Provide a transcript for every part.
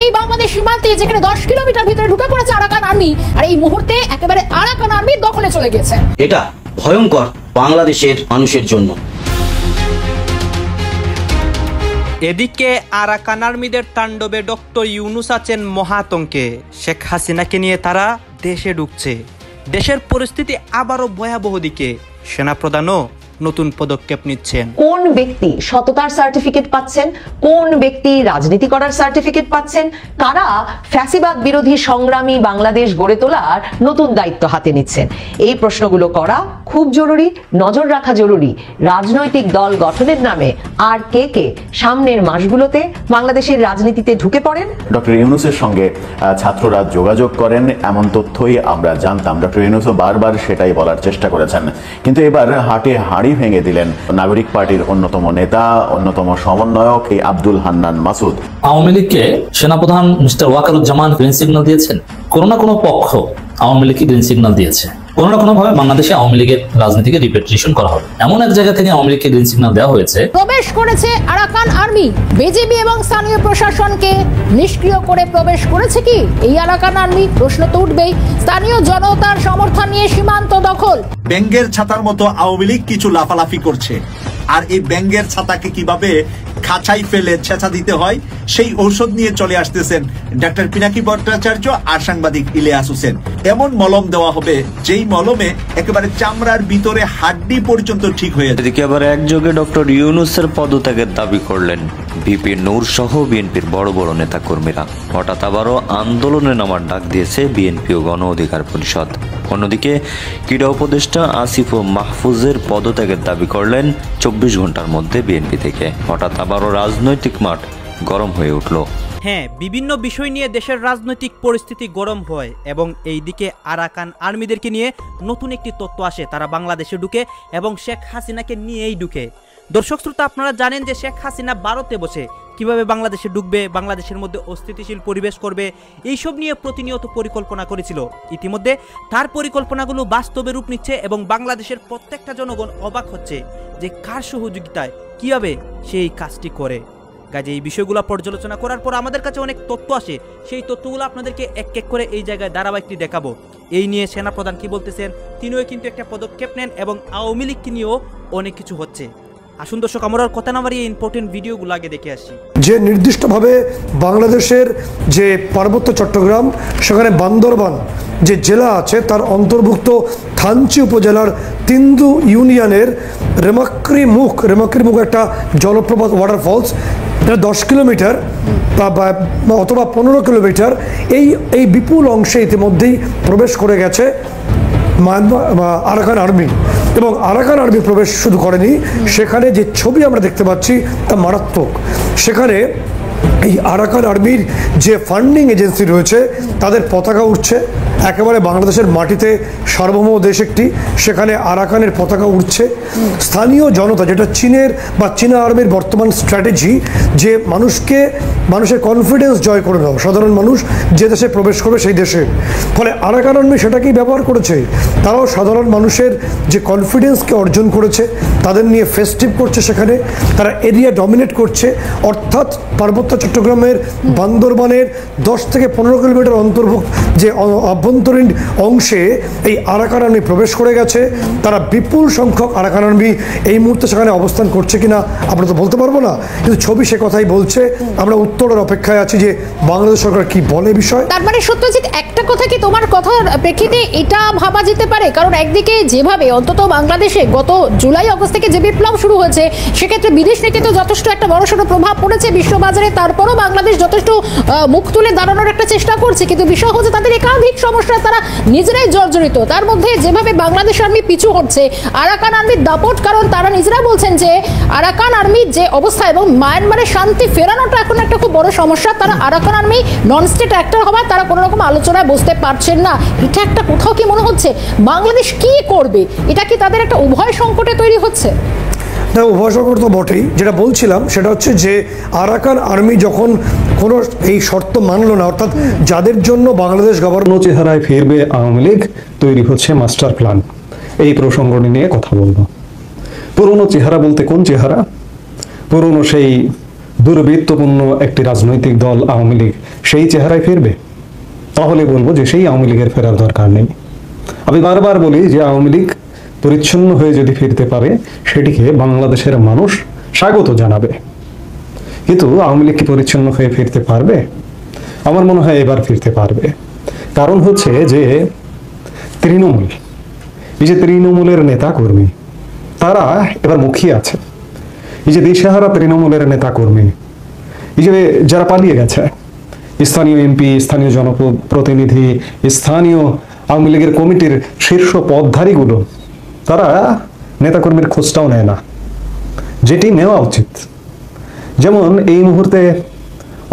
এই বাংলাদেশ সীমান্তে যেখানে 10 কিলোমিটার ভিতরে ঢুকে পড়েছে আরাকান আর্মি, আর এই মুহূর্তে একেবারে আরাকান আর্মির দখলে চলে গেছে। এটা ভয়ঙ্কর বাংলাদেশের মানুষের জন্য। এদিকে আরাকান আর্মিদের তাণ্ডবে ডক্টর ইউনুস আছেন মহাতঙ্কে। শেখ হাসিনাকে নিয়ে তারা দেশে ঢুকছে। দেশের পরিস্থিতি আবারও ভয়াবহ দিকে। সেনাপ্রধানও নতুন পদক্ষেপ নিচ্ছেন। কোন ব্যক্তি সততার সার্টিফিকেট পাচ্ছেন, কোন ব্যক্তি রাজনীতি করার সার্টিফিকেট পাচ্ছেন, কারা ফ্যাসিবাদ বিরোধী সংগ্রামী বাংলাদেশ গড়ে তোলার নতুন দায়িত্ব হাতে নিচ্ছেন, এই প্রশ্নগুলো করা খুব জরুরি, নজর রাখা জরুরি। রাজনৈতিক দল গঠনের নামে আর কে কে সামনের মাসগুলোতে বাংলাদেশের রাজনীতিতে ঢুকে পড়েন। ডক্টর ইউনুসের সঙ্গে ছাত্ররা যোগাযোগ করেন এমন তথ্যই আমরা জানতাম। ডক্টর ইউনুসও বারবার সেটাই বলার চেষ্টা করেছেন, কিন্তু এবার হাটে হাড়ি ভেঙে দিলেন নাগরিক পার্টির অন্যতম নেতা, অন্যতম সমন্বয়ক এই আব্দুল হান্নান মাসুদ। আওয়ামী লীগকে সেনাপ্রধান মিস্টার ওয়াকারুজ্জামান গ্রিন সিগন্যাল দিয়েছেন। কোনো না কোনো পক্ষ আওয়ামী লীগকে গ্রিন সিগন্যাল দিয়েছে। কোনো না কোনো ভাবে বাংলাদেশে আওয়ামী লীগের রাজনীতিকে রিপেট্রিয়েশন করা হবে এমন এক জায়গা থেকে আওয়ামী লীগকে গ্রিন সিগন্যাল দেওয়া হয়েছে। প্রবেশ করেছে আরাকান আর্মি। বিজেপি এবং স্থানীয় প্রশাসনকে নিষ্ক্রিয় করে প্রবেশ করেছে কি এই আরাকান আর্মি? প্রশ্ন তো উঠবেই। স্থানীয় জনতার সমর্থন নিয়ে সীমান্ত দখল। ব্যাঙ্গের ছাতার মতো আওয়ামী লীগ কিছু লাফালাফি করছে, আর এই ব্যাঙ্গের ছাতাকে কিভাবে খাঁচাই ফেলে ছেঁচা দিতে হয় সেই ঔষধ নিয়ে চলে আসতেছেন ডাক্তার পিনাকি ভট্টাচার্য আর সাংবাদিক ইলিয়াস হোসেন। এমন মলম দেওয়া হবে যেই মলমে একেবারে চামড়ার ভিতরে হাড্ডি পর্যন্ত ঠিক হয়ে যায়। এদিকে আবার একযোগে ডক্টর ইউনুসের পদত্যাগের দাবি করলেন ভিপি নূর সহ বিএনপির বড় বড় নেতা কর্মীরা। হঠাৎ আবারও আন্দোলনে নামার ডাক দিয়েছে বিএনপি ও গণ অধিকার পরিষদ। অন্যদিকে ক্রীড়া উপদেষ্টা আসিফ ও মাহফুজের পদত্যাগের দাবি করলেন 24 ঘন্টার মধ্যে বিএনপি থেকে। হঠাৎ আবারও রাজনৈতিক মাঠ গরম হয়ে উঠল। হ্যাঁ, বিভিন্ন বিষয় নিয়ে দেশের রাজনৈতিক পরিস্থিতি গরম হয় এবং এই দিকে আরাকান আর্মিদেরকে নিয়ে নতুন একটি তথ্য আসে। তারা বাংলাদেশে ঢুকে এবং শেখ হাসিনাকে নিয়েই ঢুকে। দর্শক শ্রোতা, আপনারা জানেন যে শেখ হাসিনা ভারতে বসে কিভাবে বাংলাদেশে ঢুকবে, বাংলাদেশের মধ্যে অস্থিতিশীল পরিবেশ করবে, এইসব নিয়ে প্রতিনিয়ত পরিকল্পনা করেছিল। ইতিমধ্যে তার পরিকল্পনাগুলো বাস্তবে রূপ নিচ্ছে এবং বাংলাদেশের প্রত্যেকটা জনগণ অবাক হচ্ছে যে কার সহযোগিতায় কিভাবে সেই কাজটি করে। কাজে এই বিষয়গুলো পর্যালোচনা করার পর আমাদের কাছে অনেক তথ্য আসে। সেই তথ্যগুলো আপনাদেরকে এক এক করে এই জায়গায় ধারাবাহিকটি দেখাবো। এই নিয়ে সেনাপ্রধান কি বলতেছেন, তিনিও কিন্তু একটা পদক্ষেপ নেন এবং আওয়ামী লীগকে নিয়েও অনেক কিছু হচ্ছে। আসুন দর্শক, আমরা কথা না বাড়িয়ে ইম্পর্টেন্ট ভিডিওগুলো আগে দেখে আসি। যে নির্দিষ্টভাবে বাংলাদেশের যে পার্বত্য চট্টগ্রাম, সেখানে বান্দরবান যে জেলা আছে তার অন্তর্ভুক্ত থানচি উপজেলার তিন্দু ইউনিয়নের রেমাক্রি মুখ একটা জলপ্রপাত ওয়াটারফলস, এটা 10 কিলোমিটার অথবা 15 কিলোমিটার এই বিপুল অংশে ইতিমধ্যেই প্রবেশ করে গেছে আরাকান আর্মি। এবং আরাকান আর্মি প্রবেশ শুধু করেনি, সেখানে যে ছবি আমরা দেখতে পাচ্ছি তা মারাত্মক। সেখানে এই আরাকান আর্মির যে ফান্ডিং এজেন্সি রয়েছে তাদের পতাকা উঠছে একেবারে বাংলাদেশের মাটিতে, সার্বভৌম দেশ একটি, সেখানে আরাকানের পতাকা উঠছে। স্থানীয় জনতা, যেটা চীনা আর্মির বর্তমান স্ট্র্যাটেজি, যে মানুষের কনফিডেন্স জয় করে দাও, সাধারণ মানুষ যে দেশে প্রবেশ করবে সেই দেশে। ফলে আরাকান আর্মি সেটাকেই ব্যবহার করেছে। তারাও সাধারণ মানুষের যে কনফিডেন্সকে অর্জন করেছে, তাদের নিয়ে ফেস্টিভ করছে, সেখানে তারা এরিয়া ডমিনেট করছে। অর্থাৎ পার্বত্য চট্টগ্রামের বান্দরবানের 10 থেকে 15 কিলোমিটার অন্তর্ভুক্ত যে অভ্যন্তরীণ অংশে এই আরাকান আর্মি প্রবেশ করে গেছে। তারা বিপুল সংখ্যক আরাকান আর্মি এই মুহূর্তে সেখানে অবস্থান করছে কিনা আমরা তো বলতে পারবো না, কিন্তু ছবি সে কথাই বলছে। আমরা উত্তরের অপেক্ষায় আছি যে বাংলাদেশ সরকার কি বলে বিষয়। তার মানে সত্যজিৎ, একটা কথা কি তোমার কথার প্রেক্ষিতে এটা ভাবা যেতে পারে? কারণ একদিকে যেভাবে অন্তত বাংলাদেশে গত জুলাই আগস্ট থেকে যে বিপ্লব শুরু হয়েছে, সেক্ষেত্রে বিদেশ নীতিতে যথেষ্ট একটা বড়সড় প্রভাব পড়েছে বিশ্ববাজারে। তারপরও বাংলাদেশ যথেষ্ট মুখ তুলে দাঁড়ানোর একটা চেষ্টা করছে, কিন্তু বিষয় হচ্ছে তাদের একাধিক সমস্যায় তারা নিজেরাই জর্জরিত। তার মধ্যে যেভাবে বাংলাদেশ আর্মি পিছু হচ্ছে, আরাকান আর্মির দাপট, কারণ তারা নিজেরা বলছেন যে আরাকান আর্মির যে অবস্থা এবং মায়ানমারের শান্তি ফেরানোটা এখন একটা খুব বড় সমস্যা। তারা Arakan army non state actor হওয়ার তারা কোনো রকম আলোচনায় বসতে পারছেন না। এটা একটা কোথাও কি মনে হচ্ছে বাংলাদেশ কি করবে? এটা কি তাদের একটা উভয় সংকটে তৈরি হচ্ছে? না, উভয় সংকট তো বটেই। যেটা বলছিলাম সেটা হচ্ছে যে আরাকান আর্মি যখন কোনো এই শর্ত মানল না, অর্থাৎ যাদের জন্য বাংলাদেশ গভর্নমেন্ট চেহারায় ফিরবে আওয়ামী লীগ, তৈরি হচ্ছে মাস্টার প্ল্যান। এই প্রসঙ্গটি নিয়ে কথা বলবো। পুরনো চেহারা বলতে কোন চেহারা? পুরনো সেই দুর্বৃত্তপূর্ণ একটি রাজনৈতিক দল আওয়ামী লীগ সেই চেহারায় ফিরবে? তাহলে বলবো যে সেই আওয়ামী লীগের ফেরার দরকার নেই। আমি বারবার বলি যে আওয়ামী লীগ পরিচ্ছন্ন হয়ে যদি ফিরতে পারে সেটিকে বাংলাদেশের মানুষ স্বাগত জানাবে, কিন্তু আওয়ামী লীগ কি পরিচ্ছন্ন হয়ে ফিরতে পারবে? আমার মনে হয় এবার ফিরতে পারবে। কারণ হচ্ছে যে তৃণমূল, এই যে তৃণমূলের নেতা কর্মী, তারা এবার মুখিয়ে আছে। এই যে দিশেহারা তৃণমূলের নেতা কর্মী, এই যে যারা পালিয়ে গেছে, স্থানীয় এমপি, স্থানীয় জনপ্রতিনিধি, স্থানীয় আওয়ামী লীগের কমিটির শীর্ষ পদধারীগুলো, তারা নেতাকর্মীর খোঁজটাও নেয় না, যেটি নেওয়া উচিত। যেমন এই মুহূর্তে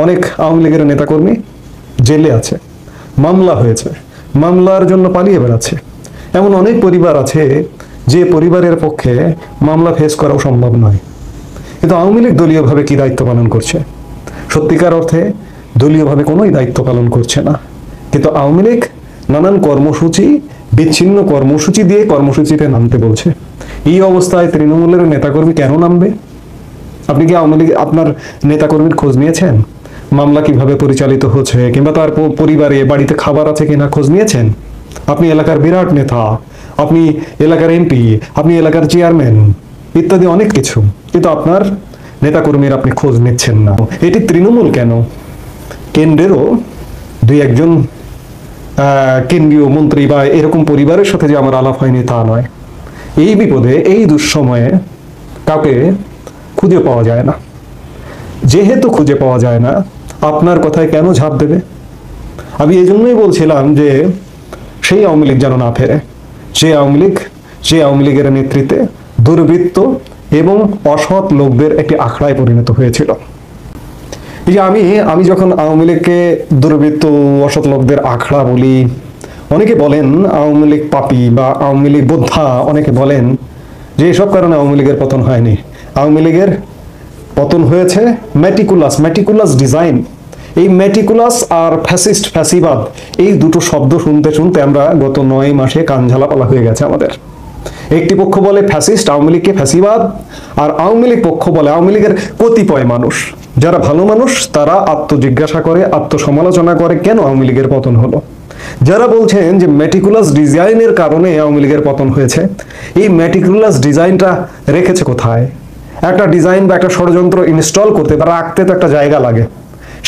অনেক আওয়ামী লীগের নেতাকর্মী জেলে আছে, মামলা হয়েছে, মামলার জন্য পালিয়ে বেড়াচ্ছে। এমন অনেক পরিবার আছে যে পরিবারের পক্ষে মামলা ফেস করাও সম্ভব নয়। কিন্তু আওয়ামী লীগ দলীয়ভাবে কি দায়িত্ব পালন করছে? সত্যিকার অর্থে দলীয়ভাবে কোনোই দায়িত্ব পালন করছে না। কিন্তু আওয়ামী লীগ নানান কর্মসূচি, বিচ্ছিন্ন কর্মসূচি দিয়ে কর্মসূচিতে নামতে বলছে। এই অবস্থায় তৃণমূলের নেতাকর্মী কেন নামবে? আপনি কি আওয়ামী লীগ আপনার নেতাকর্মীর খোঁজ নিয়েছেন? মামলা কিভাবে পরিচালিত হচ্ছে, কিংবা তার পরিবারে বাড়িতে খাবার আছে কিনা খোঁজ নিয়েছেন? আপনি এলাকার বিরাট নেতা, আপনি এলাকার এমপি, আপনি এলাকার চেয়ারম্যান ইত্যাদি অনেক কিছু, কিন্তু আপনার নেতাকর্মীর আপনি খোঁজ নিচ্ছেন না। এটি তৃণমূল কেন, কেন্দ্রেরও দুই একজন কেন্দ্রীয় মন্ত্রী বা এরকম পরিবারের সাথে যে আমার আলাপ হয়নি তা নয়। এই বিপদে, এই দুঃসময়ে কাউকে খুঁজে পাওয়া যায় না। যেহেতু খুঁজে পাওয়া যায় না, আপনার কথায় কেন ঝাঁপ দেবে? আমি এই জন্যই বলছিলাম যে সেই আওয়ামী লীগ যেন না ফেরে, যে আওয়ামী লীগের নেতৃত্বে দুর্বৃত্ত এবং অসৎ লোকদের একটি আখড়ায় পরিণত হয়েছিল। এই যে আমি যখন আওয়ামী লীগকে দুর্বৃত্ত, অসৎ লোকদের আখড়া বলি, অনেকে বলেন আওয়ামী লীগ পাপী বা আওয়ামী লীগ বোদ্ধা, অনেকে বলেন যে এসব কারণে আওয়ামী লীগের পতন হয়নি। আওয়ামী লীগের পতন হয়েছে ম্যাটিকুলাস ডিজাইন। এই ম্যাটিকুলাস আর ফ্যাসিবাদ, এই দুটো শব্দ শুনতে শুনতে আমরা গত 9 মাসে কান ঝালাপালা হয়ে গেছে আমাদের। একটি পক্ষ বলে ফ্যাসিস্ট, আওয়ামী লীগকে ফ্যাসিবাদ, আর আওয়ামী লীগ পক্ষ বলে, আওয়ামী লীগের কতিপয় মানুষ যারা ভালো মানুষ, তারা আত্মজিজ্ঞাসা করে, আত্মসমালোচনা করে কেন আওয়ামী লীগের পতন হলো। যারা বলছেন যে ম্যাটিকুলাস ডিজাইনের কারণে আওয়ামী লীগের পতন হয়েছে, এই ম্যাটিকুলাস ডিজাইনটা রেখেছে কোথায়? একটা ডিজাইন বা একটা ষড়যন্ত্র ইনস্টল করতে বা রাখতে তো একটা জায়গা লাগে।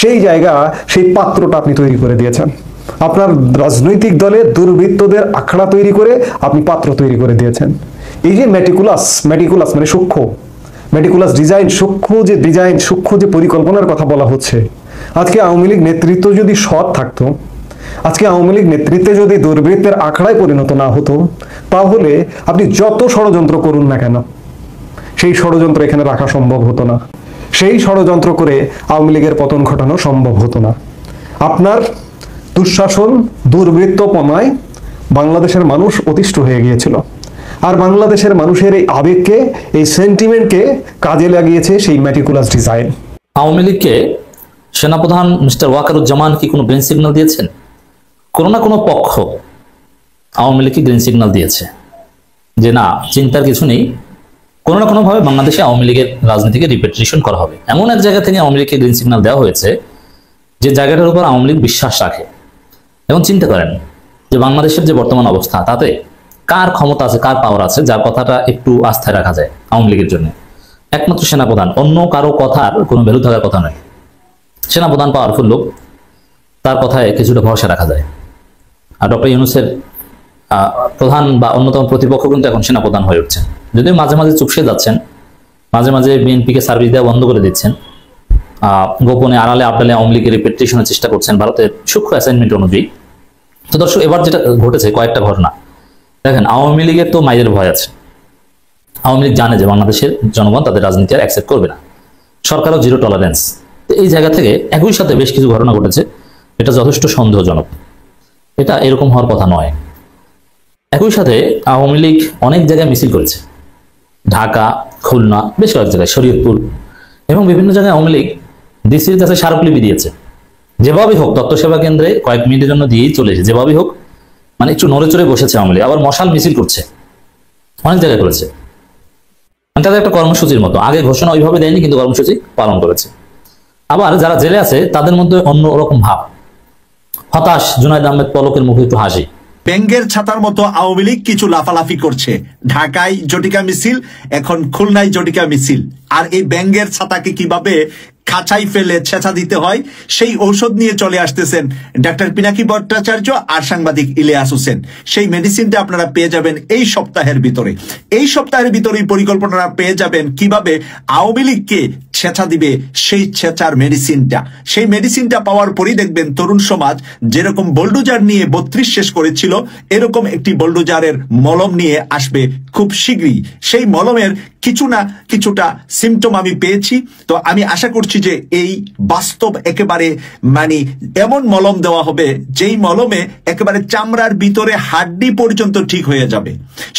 সেই জায়গা, সেই পাত্রটা আপনি তৈরি করে দিয়েছেন। আপনার রাজনৈতিক দলে দুর্বৃত্তদের আখড়া তৈরি করে আপনি পাত্র তৈরি করে দিয়েছেন। এই যে ম্যাটিকুলাস মানে সূক্ষ্ম, ম্যাটিকুলাস ডিজাইন, সূক্ষ্ম যে পরিকল্পনার কথা বলা হচ্ছে, আজকে আওয়ামী লীগ নেতৃত্ব যদি সৎ থাকতো, আজকে আওয়ামী লীগ নেতৃত্বে যদি দুর্বৃত্তের আখড়ায় পরিণত না হতো, তাহলে আপনি যত ষড়যন্ত্র করুন না কেন, সেই ষড়যন্ত্র এখানে রাখা সম্ভব হতো না। সেই ষড়যন্ত্র করে আওয়ামী লীগের পতন ঘটানো সম্ভব হতো না। আপনার দুঃশাসন, দুর্বৃত্তপনায় বাংলাদেশের মানুষ অতিষ্ঠ হয়ে গিয়েছিল, আর বাংলাদেশের মানুষের এই আবেগকে, এই সেন্টিমেন্টকে কাজে লাগিয়েছে সেই ম্যাটিকুলাস ডিজাইন। আওয়ামী লীগকে সেনাপ্রধান মিস্টার ওয়াকারুজ্জামান কি কোনো গ্রিন সিগন্যাল দিয়েছেন? কোনো না কোনো পক্ষ আওয়ামী লীগকে গ্রিন সিগন্যাল দিয়েছে যে না, চিন্তার কিছু নেই, কোনো না কোনোভাবে বাংলাদেশে আওয়ামী লীগের রাজনীতিকে রিপেট্রিশন করা হবে। এমন এক জায়গা থেকে আওয়ামী লীগকে গ্রিন সিগন্যাল দেওয়া হয়েছে যে জায়গাটার উপর আওয়ামী লীগ বিশ্বাস রাখে। এবং চিন্তা করেন যে বাংলাদেশের যে বর্তমান অবস্থা, তাতে কার ক্ষমতা আছে, কার পাওয়ার আছে, যার কথাটা একটু আস্থায় রাখা যায় আওয়ামী লীগের জন্য? একমাত্র সেনাপ্রধান, অন্য কারো কথার কোনো ভ্যালু থাকার কথা নয়। সেনাপ্রধান পাওয়ারফুল লোক, তার কথায় কিছুটা ভরসা রাখা যায়। আর ডক্টর ইউনূসের প্রধান বা অন্যতম প্রতিপক্ষ কিন্তু এখন সেনাপ্রধান হয়ে উঠছেন, যদিও মাঝে মাঝে চুপসে যাচ্ছেন, মাঝে মাঝে বিএনপিকে সার্ভিস দেওয়া বন্ধ করে দিচ্ছেন, গোপনে আড়ালে আবডালে আওয়ামী লীগের রিপেট্রিশনের চেষ্টা করছেন ভারতের সূক্ষ্ম অ্যাসাইনমেন্ট অনুযায়ী। তো দর্শক, এবার যেটা ঘটেছে, কয়েকটা ঘটনা দেখেন। আওয়ামী লীগের তো মাইদের ভয় আছে। আওয়ামী লীগ জানে যে বাংলাদেশের জনগণ তাদের রাজনীতি আর অ্যাকসেপ্ট করবে না, সরকারও জিরো টলারেন্স। তো এই জায়গা থেকে একই সাথে বেশ কিছু ঘটনা ঘটেছে, এটা যথেষ্ট সন্দেহজনক, এটা এরকম হওয়ার কথা নয়। একই সাথে আওয়ামী লীগ অনেক জায়গায় মিছিল করেছে, ঢাকা, খুলনা, বেশ কয়েক জায়গায়, শরীয়তপুর এবং বিভিন্ন জায়গায় আওয়ামী লীগ ডিসির কাছে স্মারকলিপি দিয়েছে। যেভাবেই হোক, তথ্য সেবা কেন্দ্রে কয়েক মিনিটের জন্য দিয়েই চলে এসেছে, যেভাবেই হোক, মানে একটু নড়ে চড়ে বসেছে আওয়ামী লীগ। আবার মশাল মিছিল করছে, অনেক জায়গায় করেছে, মানে তাদের একটা কর্মসূচির মতো। আগে ঘোষণা ওইভাবে দেয়নি, কিন্তু কর্মসূচি পালন করেছে। আবার যারা জেলে আছে তাদের মধ্যে অন্য রকম ভাব, হতাশ। জুনায়েদ আহমেদ পলকের মুখে একটু হাসি। ব্যাঙ্গের ছাতার মতো আওয়ামী লীগ কিছু লাফালাফি করছে। ঢাকায় জটিকা মিছিল, এখন খুলনায় জটিকা মিছিল। আর এই ব্যাঙ্গের ছাতাকে কিভাবে খাঁচাই ফেলে ছেঁচা দিতে হয় সেই ঔষধ নিয়ে চলে আসতেছেন ডাক্তার পিনাকি ভট্টাচার্য আর সাংবাদিক ইলিয়াস হোসেন। সেই মেডিসিনটা আপনারা পেয়ে যাবেন এই সপ্তাহের ভিতরে। এই সপ্তাহের ভিতরেই পরিকল্পনা পেয়ে যাবেন কিভাবে আওয়ামী লীগকে ছেঁচা দিবে সেই ছেঁচার মেডিসিনটা। সেই মেডিসিনটা পাওয়ার পরই দেখবেন তরুণ সমাজ যেরকম বোল্ডোজার নিয়ে 32 শেষ করেছিল, এরকম একটি বোল্ডোজারের মলম নিয়ে আসবে খুব শীঘ্রই। সেই মলমের কিছু না কিছুটা সিমটম আমি পেয়েছি, তো আমি আশা করছি যে এই বাস্তব একেবারে মানে এমন মলম দেওয়া হবে যেই মলমে একেবারে চামড়ার ভিতরে হাড্ডি পর্যন্ত ঠিক হয়ে যাবে।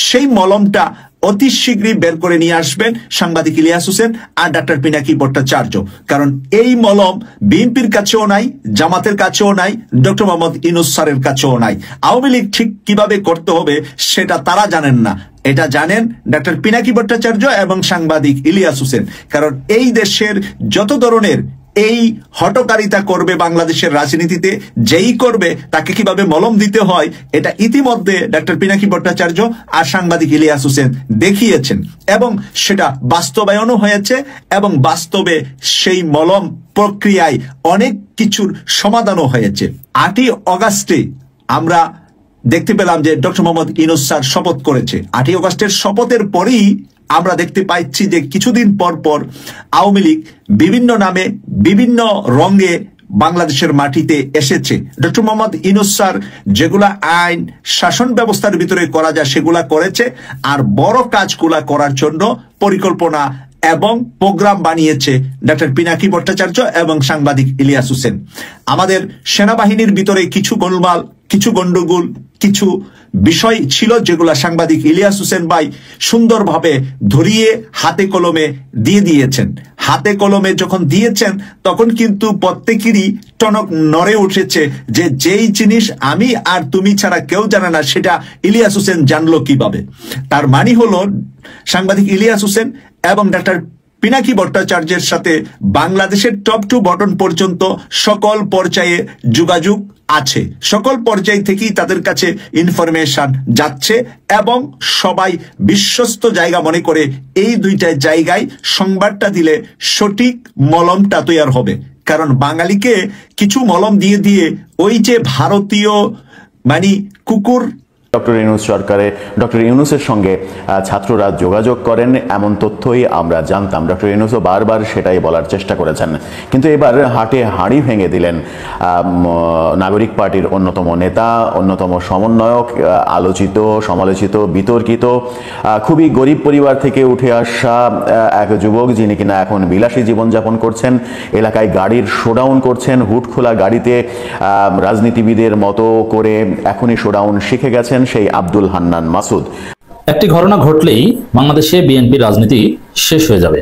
সেই মলমটা অতি শীঘ্রই বের করে নিয়ে আসবেন সাংবাদিক ইলিয়াস হোসেন আর ডাক্তার পিনাকি ভট্টাচার্য। কারণ এই মলম বিএনপির কাছেও নাই, জামাতের কাছেও নাই, ডক্টর মোহাম্মদ ইউনূস স্যারের কাছেও নাই। আওয়ামী লীগ ঠিক কিভাবে করতে হবে সেটা তারা জানেন না, এটা জানেন ডাক্তার পিনাকি ভট্টাচার্য এবং সাংবাদিক ইলিয়াস হোসেন। কারণ এই দেশের যত ধরনের এই হটকারিতা করবে বাংলাদেশের রাজনীতিতে, যেই করবে তাকে কিভাবে মলম দিতে হয় এটা ইতিমধ্যে ডাক্তার পিনাকি ভট্টাচার্য আর সাংবাদিক ইলিয়াস হোসেন দেখিয়েছেন এবং সেটা বাস্তবায়নও হয়েছে এবং বাস্তবে সেই মলম প্রক্রিয়ায় অনেক কিছুর সমাধানও হয়েছে। 8ই অগাস্টে আমরা দেখতে পেলাম যে ডক্টর মোহাম্মদ ইউনূস স্যার শপথ করেছে। 8ই অগাস্টের শপথের পরেই আমরা দেখতে পাচ্ছি যে কিছুদিন পর পর আওয়ামী লীগ বিভিন্ন নামে বিভিন্ন রঙে বাংলাদেশের মাটিতে এসেছে। ডক্টর মোহাম্মদ ইউনূস স্যার যেগুলা আইন শাসন ব্যবস্থার ভিতরে করা যায় সেগুলা করেছে, আর বড় কাজগুলা করার জন্য পরিকল্পনা এবং প্রোগ্রাম বানিয়েছে ডাক্তার পিনাকি ভট্টাচার্য এবং সাংবাদিক ইলিয়াস হোসেন। আমাদের সেনাবাহিনীর ভিতরে কিছু গোলমাল, কিছু গন্ডগোল, কিছু বিষয় ছিল যেগুলা সাংবাদিক ইলিয়াস হোসেন ভাই সুন্দরভাবে ধরিয়ে হাতে কলমে দিয়ে দিয়েছেন। হাতে কলমে যখন দিয়েছেন তখন কিন্তু প্রত্যেকেরই টনক নড়ে উঠেছে যে যেই জিনিস আমি আর তুমি ছাড়া কেউ জানে না সেটা ইলিয়াস হোসেন জানলো কিভাবে। তার মানে হলো সাংবাদিক ইলিয়াস হোসেন এবং ডাক্তার পিনাকি ভট্টাচার্যের সাথে বাংলাদেশের টপ টু বটন পর্যন্ত সকল পর্যায়ে যোগাযোগ আছে, সকল পর্যায় থেকেই তাদের কাছে ইনফরমেশন যাচ্ছে এবং সবাই বিশ্বস্ত জায়গা মনে করে এই দুইটা জায়গায় সংবাদটা দিলে সঠিক মলমটা তৈরি হবে। কারণ বাঙালিকে কিছু মলম দিয়ে দিয়ে ওই যে ভারতীয় মানে কুকুর ডক্টর ইউনূস সরকারে ডক্টর ইউনূসের সঙ্গে ছাত্ররা যোগাযোগ করেন এমন তথ্যই আমরা জানতাম। ডক্টর ইউনূসও বারবার সেটাই বলার চেষ্টা করেছেন, কিন্তু এবার হাটে হাঁড়ি ভেঙে দিলেন নাগরিক পার্টির অন্যতম নেতা, অন্যতম সমন্বয়ক, আলোচিত, সমালোচিত, বিতর্কিত, খুবই গরিব পরিবার থেকে উঠে আসা এক যুবক, যিনি কিনা এখন বিলাসী জীবনযাপন করছেন, এলাকায় গাড়ির শোডাউন করছেন, হুট খোলা গাড়িতে রাজনীতিবিদের মতো করে এখনই শোডাউন শিখে গেছেন সেই আব্দুল হান্নান মাসুদ। একটি ঘটনা ঘটলেই বাংলাদেশে বিএনপি রাজনীতি শেষ হয়ে যাবে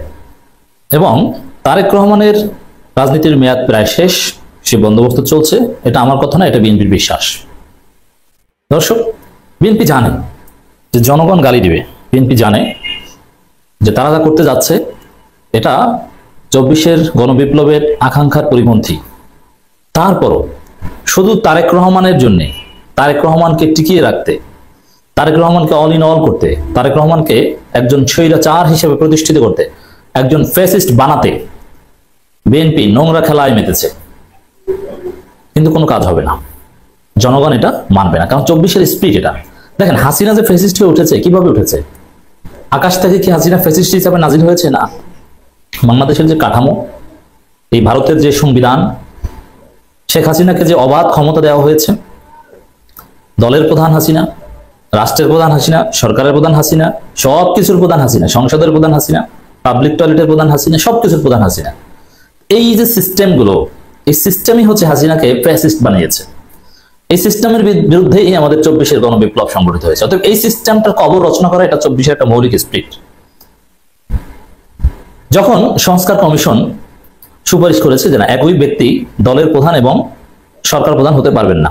এবং তারেক রহমানের রাজনীতির মেয়াদ প্রায় শেষ, সে বন্দোবস্ত চলছে। এটা আমার কথা না, এটা বিএনপির বিশ্বাস। দর্শক, বিএনপি জানে যে জনগণ গালি দিবে, বিএনপি জানে যে তারা যা করতে যাচ্ছে এটা 24-এর গণবিপ্লবের আকাঙ্ক্ষার পরিপন্থী। তারপরও শুধু তারেক রহমানের জন্য, তারেক রহমানকে টিকিয়ে রাখতে, তারেক রহমানকে অল ইন অল করতে, তারেক রহমানকে একজন স্বৈরাচার হিসেবে প্রতিষ্ঠিত করতে, একজন ফ্যাসিস্ট বানাতে বিএনপি নোংরা খেলায় মেতেছে, কিন্তু কোনো কাজ হবে না। জনগণ এটা মানবে না, কারণ 24-এর স্পিরিট এটা। দেখেন হাসিনা যে ফ্যাসিস্ট হয়ে উঠেছে, কিভাবে উঠেছে? আকাশ থেকে কি হাসিনা ফ্যাসিস্ট হিসাবে নাজিল হয়েছে? না। বাংলাদেশের যে কাঠামো, এই ভারতের যে সংবিধান, শেখ হাসিনাকে যে অবাধ ক্ষমতা দেওয়া হয়েছে, দলের প্রধান হাসিনা, রাষ্ট্রের প্রধান হাসিনা, সরকারের প্রধান হাসিনা, সবকিছুর প্রধান হাসিনা, সংসদের প্রধান হাসিনা, পাবলিক টয়লেটের প্রধান হাসিনা, সবকিছুর প্রধান হাসিনা। এই যে সিস্টেমগুলো, এই সিস্টেমই হচ্ছে হাসিনাকে ফ্যাসিস্ট বানিয়েছে। এই সিস্টেমের বিরুদ্ধেই আমাদের 24-এর গণবিপ্লব সংগঠিত হয়েছে। অতএব এই সিস্টেমটার কবর রচনা করা এটা 24-এর একটা মৌলিক স্পিরিট। যখন সংস্কার কমিশন সুপারিশ করেছে যে না, একই ব্যক্তি দলের প্রধান এবং সরকার প্রধান হতে পারবেন না,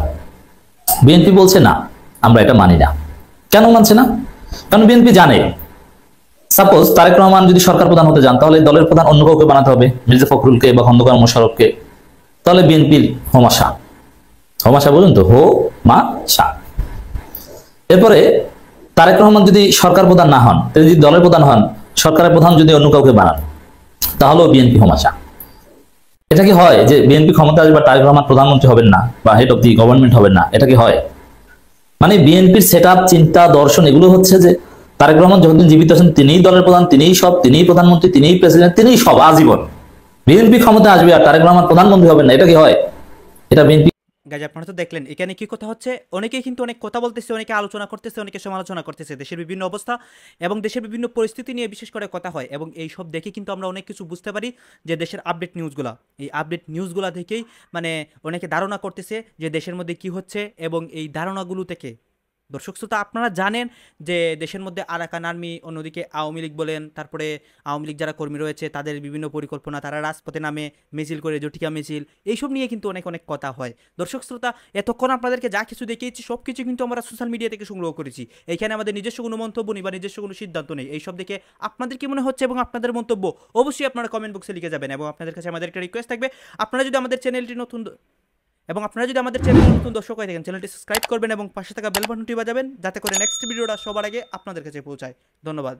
বিএনপি বলছে না, আমরা এটা মানি না। কেন মানছে না? কারণ বিএনপি জানে সাপোজ তারেক রহমান যদি সরকার প্রধান হতে যান, তাহলে দলের প্রধান অন্য কাউকে বানাতে হবে, মির্জা ফখরুলকে বা খন্দকার মোশাররফকে। তাহলে বিএনপির হোমাশা, হোমাশা বলুন তো, হো মা শা। এরপরে তারেক রহমান যদি সরকার প্রধান না হন, তিনি যদি দলের প্রধান হন, সরকারের প্রধান যদি অন্য কাউকে বানান, তাহলেও বিএনপি হোমাশা। এটা কি হয় যে বিএনপি ক্ষমতা আসবে তারেক রহমান প্রধানমন্ত্রী হবেন না বা হেড অফ দি গভর্নমেন্ট হবেন না? এটা কি হয়? মানে বিএনপির সেট আপ, চিন্তা, দর্শন এগুলো হচ্ছে যে তারেক রহমান যতদিন জীবিত আছেন তিনিই দলের প্রধান, তিনিই সব, তিনিই প্রধানমন্ত্রী, তিনিই প্রেসিডেন্ট, তিনিই সব আজীবন। বিএনপি ক্ষমতা আসবে আর তারেক রহমান প্রধানমন্ত্রী হবেন না, এটা কি হয়? এটা বিএনপি। গাইজ আপনারা তো দেখলেন এখানে কি কথা হচ্ছে। অনেকেই কিন্তু অনেক কথা বলতেছে, অনেকে আলোচনা করতেছে, অনেকে সমালোচনা করতেছে দেশের বিভিন্ন অবস্থা এবং দেশের বিভিন্ন পরিস্থিতি নিয়ে বিশেষ করে কথা হয়। এবং এই সব দেখে কিন্তু আমরা অনেক কিছু বুঝতে পারি যে দেশের আপডেট নিউজগুলা, এই আপডেট নিউজগুলা থেকেই মানে অনেকে ধারণা করতেছে যে দেশের মধ্যে কি হচ্ছে। এবং এই ধারণাগুলো থেকে দর্শক শ্রোতা আপনারা জানেন যে দেশের মধ্যে আরাকান আর্মি, অন্যদিকে আওয়ামী লীগ বলেন, তারপরে আওয়ামী লীগ যারা কর্মী রয়েছে তাদের বিভিন্ন পরিকল্পনা, তারা রাজপথে নামে মিছিল করে, জটিকা মিছিল, এইসব নিয়ে কিন্তু অনেক অনেক কথা হয়। দর্শক শ্রোতা এতক্ষণ আপনাদেরকে যা কিছু দেখিয়েছি সব কিছু কিন্তু আমরা সোশ্যাল মিডিয়া থেকে সংগ্রহ করেছি। এইখানে আমাদের নিজস্ব কোনো মন্তব্য নেই বা নিজস্ব কোনো সিদ্ধান্ত নেই। এইসব দেখে আপনাদের কি মনে হচ্ছে এবং আপনাদের মন্তব্য অবশ্যই আপনারা কমেন্ট বক্সে লিখে যাবেন। এবং আপনাদের কাছে আমাদের একটা রিকোয়েস্ট থাকবে, আপনারা যদি আমাদের চ্যানেলটি নতুন দর্শক হয়ে থাকেন, চ্যানেলটি সাবস্ক্রাইব করবেন এবং পাশে থাকা বেল বাটনটি বাজাবেন যাতে করে নেক্সট ভিডিওটা সবার আগে আপনাদের কাছে পৌঁছায়। ধন্যবাদ।